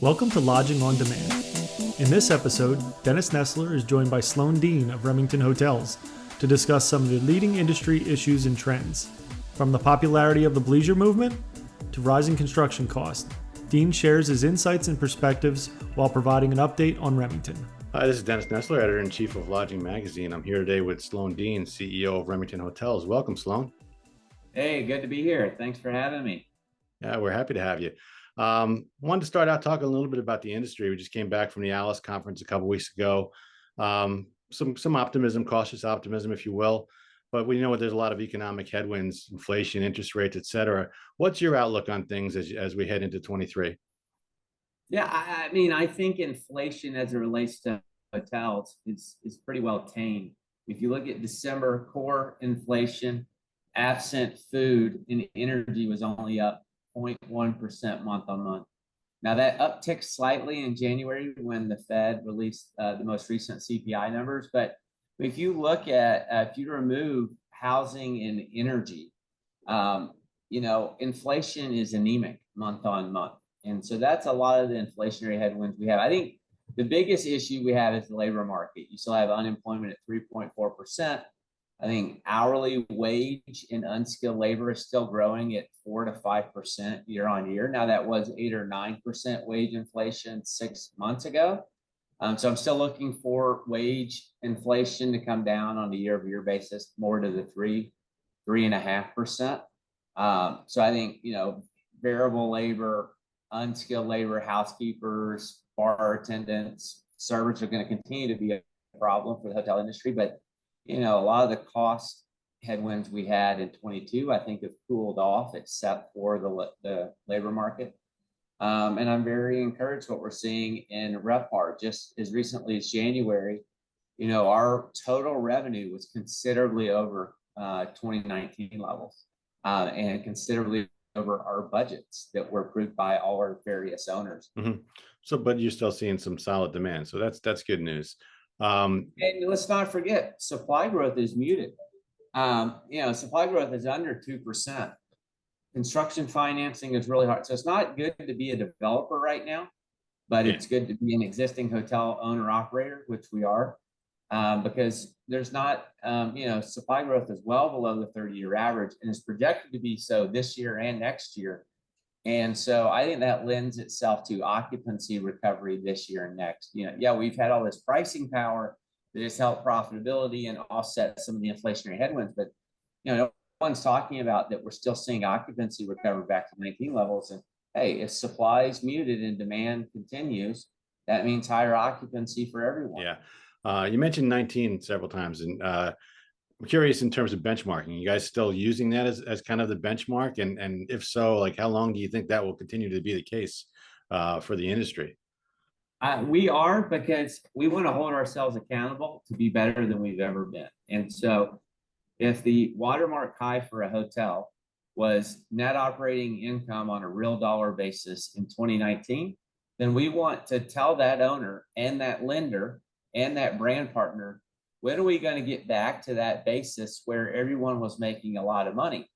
Welcome to Lodging on Demand. In this episode, Dennis Nessler is joined by Sloan Dean of Remington Hotels to discuss some of the leading industry issues and trends. From the popularity of the bleisure movement to rising construction costs, Dean shares his insights and perspectives while providing an update on Remington. Hi, this is Dennis Nessler, Editor-in-Chief of Lodging Magazine. I'm here today with Sloan Dean, CEO of Remington Hotels. Welcome, Sloan. Hey, good to be here. Thanks for having me. Yeah, we're happy to have you. Wanted to start out talking a little bit about the industry. We just came back from the Alice conference a couple weeks ago. Some optimism, cautious optimism, if you will. But we know there's a lot of economic headwinds, inflation, interest rates, et cetera. What's your outlook on things as we head into 23? Yeah, I think inflation as it relates to hotels is pretty well tamed. If you look at December core inflation, absent food and energy was only up 0.1% month on month. Now that upticked slightly in January when the Fed released the most recent CPI numbers. But if you look at, if you remove housing and energy, inflation is anemic month on month. And so that's a lot of the inflationary headwinds we have. I think the biggest issue we have is the labor market. You still have unemployment at 3.4%. I think hourly wage in unskilled labor is still growing at 4 to 5% year on year. Now that was 8 or 9% wage inflation 6 months ago. So I'm still looking for wage inflation to come down on a year-over-year basis, more to the 3.5%. So I think, variable labor, unskilled labor, housekeepers, bar attendants, servers are going to continue to be a problem for the hotel industry. But, a lot of the cost headwinds we had in 22, I think have cooled off except for the labor market. And I'm very encouraged what we're seeing in RevPAR. Just as recently as January, our total revenue was considerably over 2019 levels and considerably over our budgets that were approved by all our various owners. Mm-hmm. But you're still seeing some solid demand. So that's good news. And let's not forget, supply growth is muted. Supply growth is under 2%. Construction financing is really hard. So it's not good to be a developer right now, but it's good to be an existing hotel owner operator, which we are, because there's not, supply growth is well below the 30-year average and is projected to be so this year and next year. And so I think that lends itself to occupancy recovery this year and next. We've had all this pricing power that has helped profitability and offset some of the inflationary headwinds, but no one's talking about that we're still seeing occupancy recover back to 19 levels. And hey, if supply is muted and demand continues, that means higher occupancy for everyone. Yeah. You mentioned 19 several times, and I'm curious in terms of benchmarking. You guys still using that as kind of the benchmark? And if so, like how long do you think that will continue to be the case for the industry? We are, because we want to hold ourselves accountable to be better than we've ever been. And so if the watermark high for a hotel was net operating income on a real dollar basis in 2019, then we want to tell that owner and that lender and that brand partner, when are we going to get back to that basis where everyone was making a lot of money?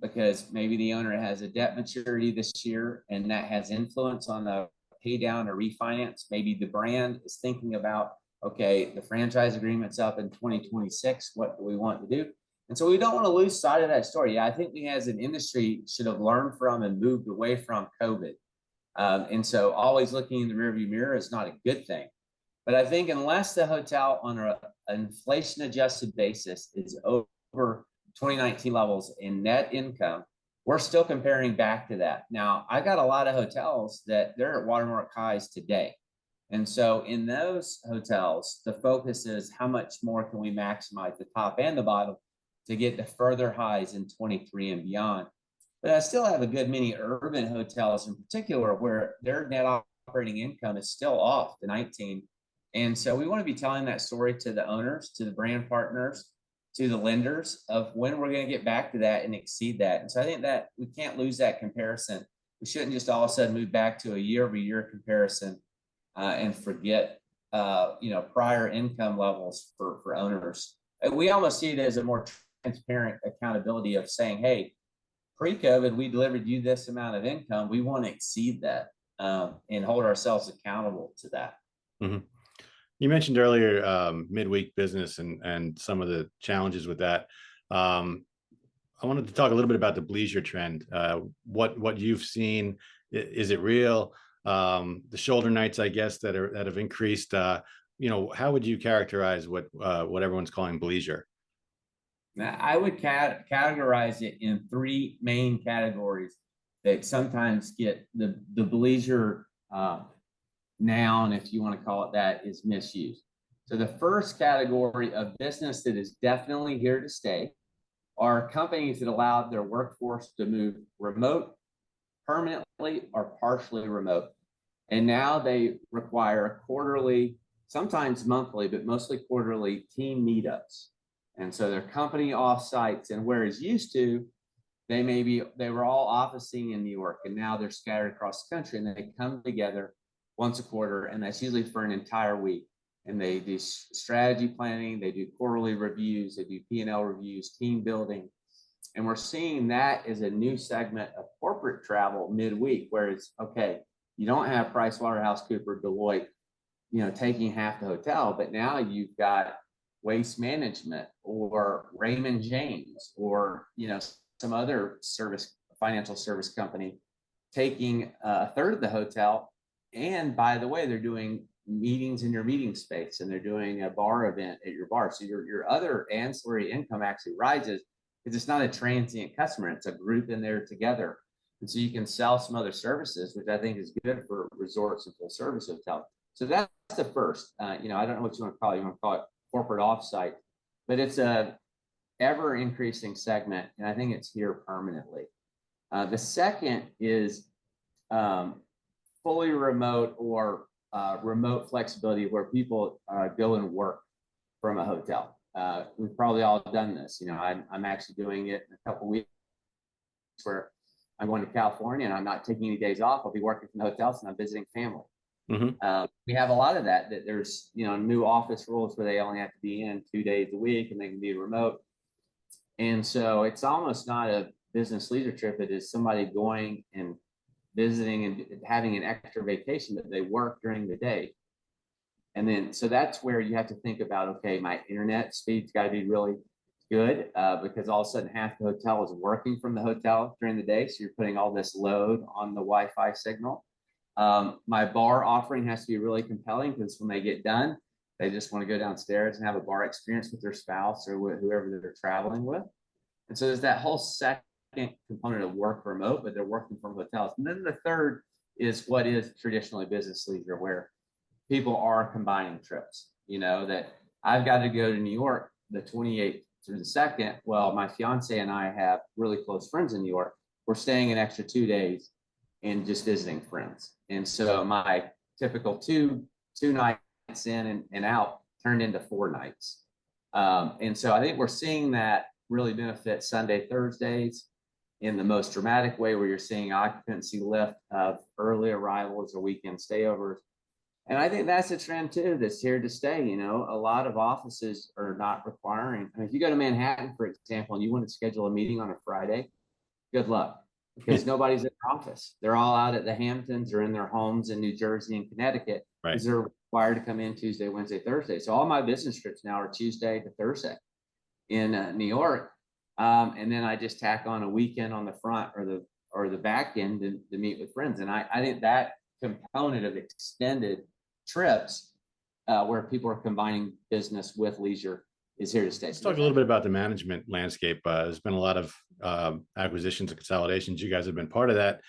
Because maybe the owner has a debt maturity this year and that has influence on the pay down or refinance. Maybe the brand is thinking about, okay, the franchise agreement's up in 2026. What do we want to do? And so we don't want to lose sight of that story. I think we as an industry should have learned from and moved away from COVID. And so always looking in the rearview mirror is not a good thing. But I think unless the hotel on an inflation-adjusted basis is over 2019 levels in net income, we're still comparing back to that. Now, I got a lot of hotels that they're at watermark highs today. And so in those hotels, the focus is how much more can we maximize the top and the bottom to get to further highs in 23 and beyond. But I still have a good many urban hotels in particular where their net operating income is still off to 19. And so we want to be telling that story to the owners, to the brand partners, to the lenders of when we're going to get back to that and exceed that. And so I think that we can't lose that comparison. We shouldn't just all of a sudden move back to a year-over-year comparison and forget, prior income levels for owners. We almost see it as a more transparent accountability of saying, hey, pre-COVID, we delivered you this amount of income. We want to exceed that. and hold ourselves accountable to that. Mhm. You mentioned earlier midweek business and some of the challenges with that. Um, I wanted to talk a little bit about the bleisure trend. What you've seen, is it real? The shoulder nights, I guess, that have increased. How would you characterize what everyone's calling bleisure? Now, I would categorize it in three main categories that sometimes get the bleisure noun, if you want to call it that, is misused. So the first category of business that is definitely here to stay are companies that allowed their workforce to move remote, permanently, or partially remote. And now they require quarterly, sometimes monthly, but mostly quarterly team meetups. And so they're company offsites, and whereas used to, they were all officing in New York, and now they're scattered across the country, and they come together once a quarter, and that's usually for an entire week. And they do strategy planning, they do quarterly reviews, they do P&L reviews, team building. And we're seeing that as a new segment of corporate travel midweek, where it's okay, you don't have PricewaterhouseCoopers, Deloitte, taking half the hotel, but now you've got Waste Management or Raymond James or some other financial service company taking a third of the hotel. And by the way, they're doing meetings in your meeting space, and they're doing a bar event at your bar. So your other ancillary income actually rises because it's not a transient customer, it's a group in there together. And so you can sell some other services, which I think is good for resorts and full service hotels. So that's the first. I don't know what you want to call it. You want to call it corporate offsite, but it's a ever increasing segment, and I think it's here permanently. The second is fully remote or remote flexibility, where people go and work from a hotel. We've probably all done this. I'm actually doing it in a couple of weeks where I'm going to California and I'm not taking any days off. I'll be working from the hotels and I'm visiting family. Mm-hmm. We have a lot of that there's new office rules where they only have to be in 2 days a week and they can be remote. And so it's almost not a business leisure trip. It is somebody going and visiting and having an extra vacation that they work during the day. And then, so that's where you have to think about, okay, my internet speed's got to be really good because all of a sudden half the hotel is working from the hotel during the day. So you're putting all this load on the Wi-Fi signal. My bar offering has to be really compelling because when they get done, they just want to go downstairs and have a bar experience with their spouse or whoever they're traveling with. And so there's that whole second component of work remote, but they're working from hotels. And then the third is what is traditionally business leisure, where people are combining trips. That I've got to go to New York the 28th through the 2nd. Well, my fiance and I have really close friends in New York. We're staying an extra 2 days and just visiting friends. And so my typical two nights in and out turned into 4 nights. And so I think we're seeing that really benefit Sunday, Thursdays in the most dramatic way, where you're seeing occupancy lift of early arrivals or weekend stayovers. And I think that's a trend too that's here to stay. A lot of offices are not requiring. If you go to Manhattan, for example, and you want to schedule a meeting on a Friday, good luck, because nobody's in their office. They're all out at the Hamptons or in their homes in New Jersey and Connecticut, because they're required to come in Tuesday, Wednesday, Thursday. So all my business trips now are Tuesday to Thursday in New York. And then I just tack on a weekend on the front or the back end to meet with friends. And I think that component of extended trips where people are combining business with leisure is here to stay. Let's talk a little bit about the management landscape. There's been a lot of acquisitions and consolidations. You guys have been part of that,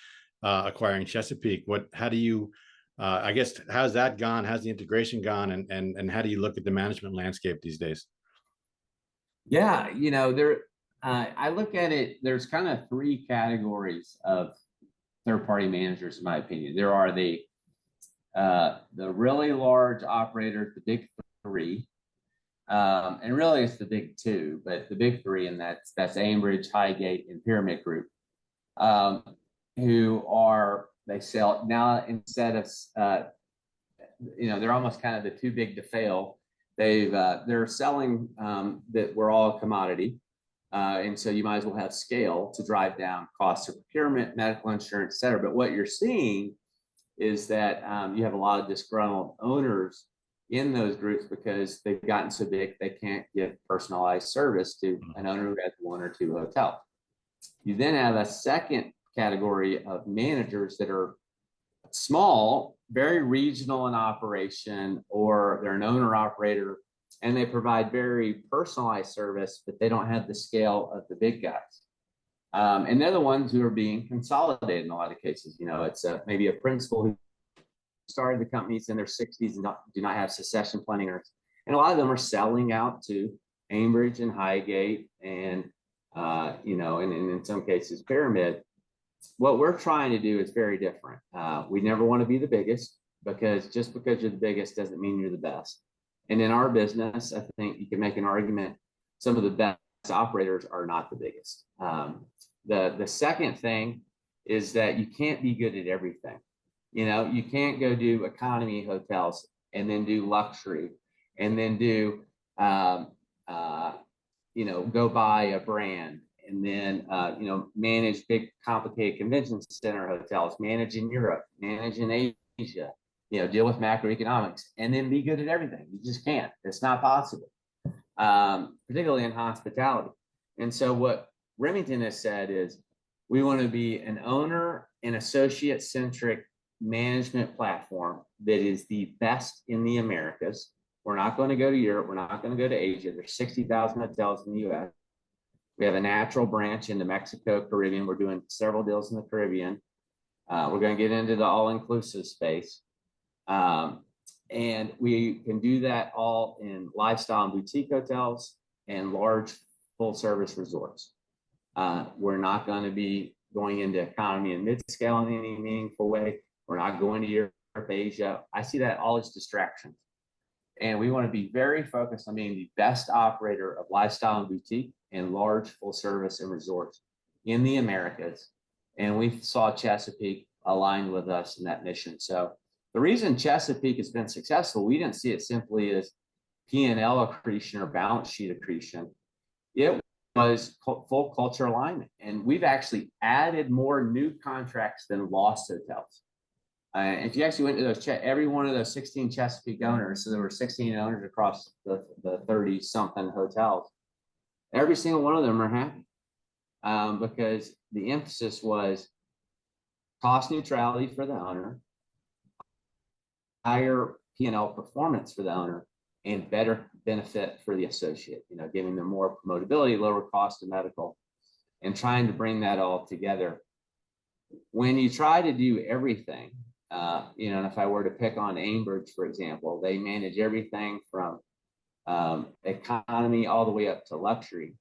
acquiring Chesapeake. How do you, I guess, how's that gone? How's the integration gone? And how do you look at the management landscape these days? Yeah, I look at it, there's kind of 3 categories of third-party managers, in my opinion. There are the really large operators, the big 3, and really it's the big 2, but the big 3, and that's Ambridge, Highgate, and Pyramid Group, they sell now instead of they're almost kind of the too big to fail. They're selling that we're all a commodity, and so you might as well have scale to drive down costs of procurement, medical insurance, et cetera. But what you're seeing is that you have a lot of disgruntled owners in those groups because they've gotten so big they can't give personalized service to an owner who has 1 or 2 hotels. You then have a second category of managers that are small, very regional in operation, or they're an owner operator and they provide very personalized service, but they don't have the scale of the big guys. And they're the ones who are being consolidated in a lot of cases. You know, it's maybe a principal who started the companies in their 60s and do not have succession planning, and a lot of them are selling out to Ambridge and Highgate and you know, and in some cases Pyramid. What we're trying to do is very different. We never want to be the biggest, because just because you're the biggest doesn't mean you're the best. And in our business, I think you can make an argument some of the best operators are not the biggest. The second thing is that you can't be good at everything. You know, you can't go do economy hotels and then do luxury and then do, you know, go buy a brand and then, you know, manage big, complicated convention center hotels, manage in Europe, manage in Asia, you know, deal with macroeconomics, and then be good at everything. You just can't. It's not possible, particularly in hospitality. And so what Remington has said is we want to be an owner and associate-centric management platform that is the best in the Americas. We're not going to go to Europe. We're not going to go to Asia. There's 60,000 hotels in the U.S. We have a natural branch in the Mexico, Caribbean. We're doing several deals in the Caribbean. We're going to get into the all-inclusive space. And we can do that all in lifestyle and boutique hotels and large full-service resorts. We're not going to be going into economy and mid-scale in any meaningful way. We're not going to Europe, Asia. I see that all as distractions. And we want to be very focused on being the best operator of lifestyle and boutique and large full service and resorts in the Americas. And we saw Chesapeake aligned with us in that mission. So the reason Chesapeake has been successful, we didn't see it simply as P&L accretion or balance sheet accretion. It was full culture alignment. And we've actually added more new contracts than lost hotels. If you actually went to those, every one of those 16 Chesapeake owners, so there were 16 owners across the 30-something hotels, every single one of them are happy, because the emphasis was cost neutrality for the owner, higher P&L performance for the owner, and better benefit for the associate, you know, giving them more promotability, lower cost of medical, and trying to bring that all together. When you try to do everything, you know, and if I were to pick on Ambridge, for example, they manage everything from economy all the way up to luxury,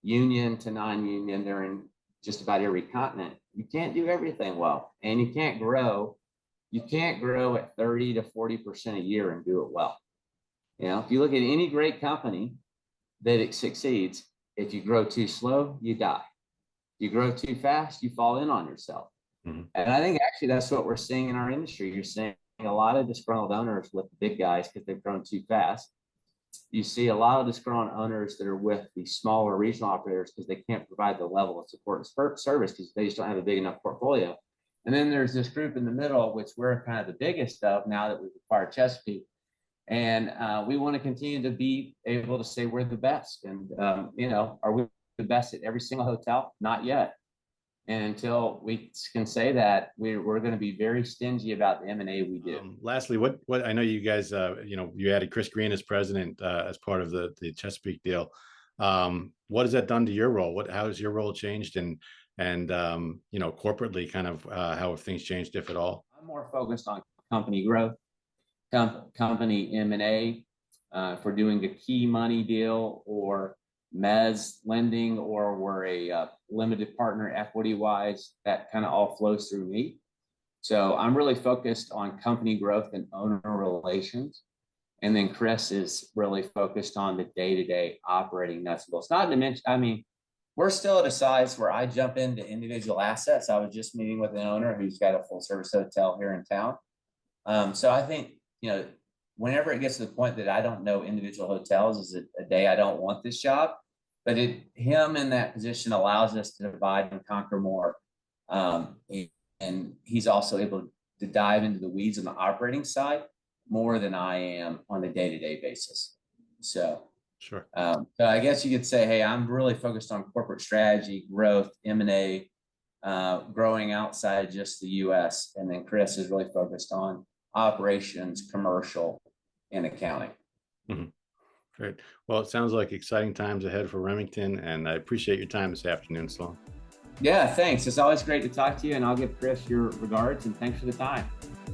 union to non-union. They're in just about every continent. You can't do everything well, and you can't grow. You can't grow at 30 to 40% a year and do it well. You know, if you look at any great company that it succeeds, if you grow too slow, you die. If you grow too fast, you fall in on yourself. And I think actually that's what we're seeing in our industry. You're seeing a lot of disgruntled owners with the big guys because they've grown too fast. You see a lot of disgruntled owners that are with the smaller regional operators because they can't provide the level of support and service because they just don't have a big enough portfolio. And then there's this group in the middle, which we're kind of the biggest of now that we've acquired Chesapeake. And we want to continue to be able to say we're the best. And, you know, are we the best at every single hotel? Not yet. And until we can say that, we're going to be very stingy about the M&A we do. Lastly, what I know you guys, you know, you added Chris Green as president as part of the Chesapeake deal. What has that done to your role? How has your role changed, and you know, corporately, kind of how have things changed, if at all? I'm more focused on company growth, company M&A. If we're doing a key money deal or mezz lending, or we're a limited partner equity wise, that kind of all flows through me. So I'm really focused on company growth and owner relations. And then Chris is really focused on the day-to-day operating nuts and bolts. Not to mention, I mean, we're still at a size where I jump into individual assets. I was just meeting with an owner who's got a full service hotel here in town. So I think, you know, whenever it gets to the point that I don't know individual hotels is a day I don't want this job. But him in that position allows us to divide and conquer more. And he's also able to dive into the weeds on the operating side more than I am on a day-to-day basis. So, Sure. so I guess you could say, hey, I'm really focused on corporate strategy, growth, M&A, growing outside just the U.S. And then Chris is really focused on operations, commercial, and accounting. Mm-hmm. Great. Well, it sounds like exciting times ahead for Remington, and I appreciate your time this afternoon, Sloan. Yeah, thanks. It's always great to talk to you, and I'll give Chris your regards, and thanks for the time.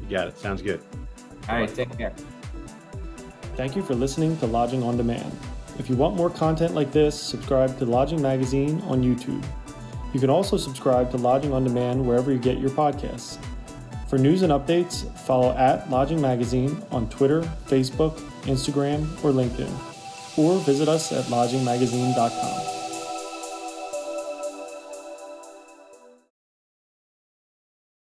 You got it. Sounds good. All right, take care. Thank you for listening to Lodging on Demand. If you want more content like this, subscribe to Lodging Magazine on YouTube. You can also subscribe to Lodging on Demand wherever you get your podcasts. For news and updates, follow @Lodging Magazine on Twitter, Facebook, Instagram, or LinkedIn, or visit us at lodgingmagazine.com.